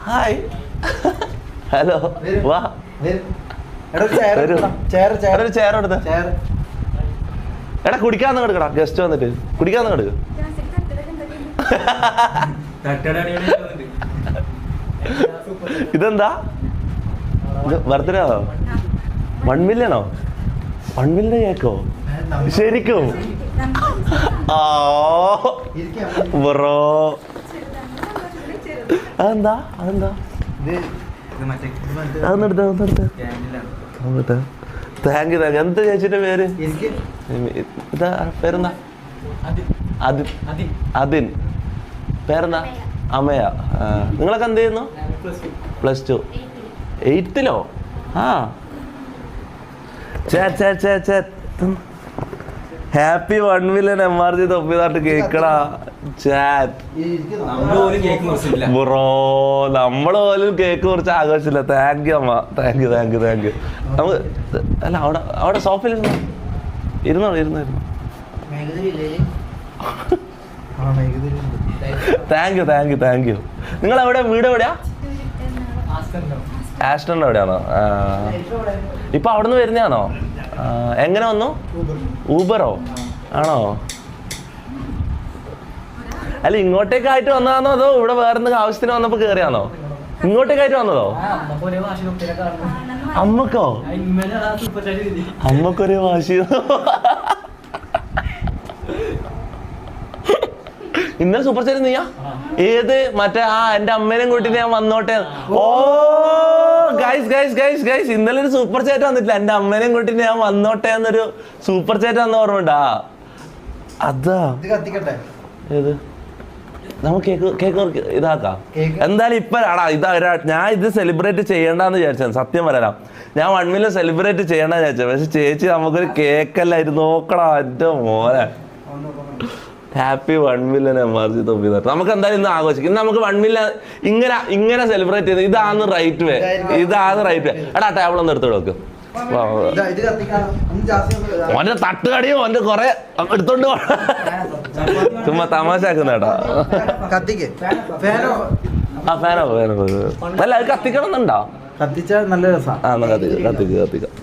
hi hello വാ ഒരു chair എടുത്ത എടാ കുടിക്കാന്ന് എടുക്കടാ ഗസ്റ്റ് വന്നിട്ട് കുടിക്കാന്ന് എടുക്ക ഇതെന്താ ബർത്ത്ഡേ ആണോ 1 മില്യണോ 1 മില്യൺ കേക്കോ ശരിക്കും ബ്രോ അതെന്താ താങ്ക് യു എന്താ ചേച്ചിന്റെ പേര് ഇതാ പേരെന്താ അതിൻ പേരെന്താ അമയ നിങ്ങളൊക്കെ എന്ത് ചെയ്യുന്നു +2 8th ആ ഹാപ്പി 1 മില്യൺ MRG തൊപ്പിതാട്ട് കേക്കടാ ബ്രോ നമ്മള് പോലും കേക്ക് കുറിച്ച് ആഘോഷമില്ല താങ്ക് യു അമ്മ താങ്ക് യു നമുക്ക് അല്ല അവിടെ സോഫയിൽ ഇരുന്നോ താങ്ക് യു നിങ്ങൾ എവിടെ വീട് എവിടെയാ ആസ്റ്ററിന്റെ എവിടെയാണോ ഇപ്പൊ അവിടെ നിന്ന് വരുന്നതാണോ എങ്ങനെ വന്നു ഊബറോ ആണോ അല്ല ഇങ്ങോട്ടേക്കായിട്ട് വന്നതാണോ അതോ ഇവിടെ വേറെ എന്തെങ്കിലും ആവശ്യത്തിന് വന്നപ്പോ കേറിയാണോ ഇങ്ങോട്ടേക്കായിട്ട് വന്നതോ അമ്മക്കൊരു വാശി ഇന്നലെ സൂപ്പർ ചാറ്റ് നീയാ ഏത് മറ്റേ എന്റെ അമ്മേനെയും കൂട്ടി ഞാൻ വന്നോട്ടെ ഓ ഗൈസ് ഇന്നലെ ഒരു സൂപ്പർ ചാറ്റ് വന്നിട്ടില്ല എന്റെ അമ്മേനെയും കൂട്ടി ഞാൻ വന്നോട്ടെ എന്നൊരു സൂപ്പർ ചാറ്റ് വന്ന ഓർമ്മണ്ടാ അതാ ഏത് നമുക്ക് കേക്ക് ഇതാക്കാം എന്തായാലും ഇപ്പൊ ഞാൻ ഇത് സെലിബ്രേറ്റ് ചെയ്യണ്ടെന്ന് വിചാരിച്ചത് സത്യം പറയാം ഞാൻ 1 മില്യൺ സെലിബ്രേറ്റ് ചെയ്യണ്ടെന്ന് വിചാരിച്ചത് പക്ഷെ ചേച്ചി നമുക്കൊരു കേക്കല്ലായിരുന്നു നോക്കടാ എന്റെ മോനെ ഹാപ്പി 1 മില്യൺ MRG തൊപ്പിതാട്ട് നമുക്ക് എന്തായാലും ഇന്ന് ആഘോഷിക്കും ഇന്ന് നമുക്ക് 1 മില്യൺ ഇങ്ങനെ സെലിബ്രേറ്റ് ചെയ്ത് ഇതാണ് റൈറ്റ് വേ എടാ ടേബിൾ ഒന്ന് എടുത്ത് വെക്കും ഓന്റെ തട്ടുകടിയും ഓന്റെ കൊറേ എടുത്തോണ്ട് ചുമ്മാ തമാശ ആക്കുന്നേട്ടാ ഫാനോ അല്ല അത് കത്തിക്കണം എന്നുണ്ടോ കത്തിച്ചാൽ നല്ല രസമാണ് കത്തിക്കാം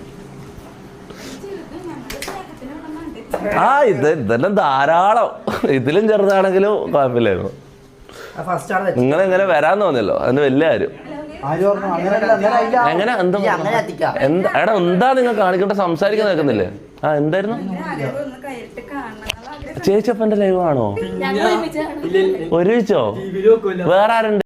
ഇതെല്ലാം ധാരാളം ഇതിലും ചെറുതാണെങ്കിലും കുഴപ്പമില്ലായിരുന്നു നിങ്ങൾ എങ്ങനെ വരാൻ തോന്നിയല്ലോ അതിന് വലിയ കാര്യം എങ്ങനെ എടാ എന്താ നിങ്ങൾ കാണിക്കട്ടെ സംസാരിക്കാൻ നിൽക്കുന്നില്ലേ എന്തായിരുന്നു ചേച്ചി അപ്പന്റെ ലൈവ് ആണോ ഒരുമിച്ചോ വേറെ ആരുണ്ട്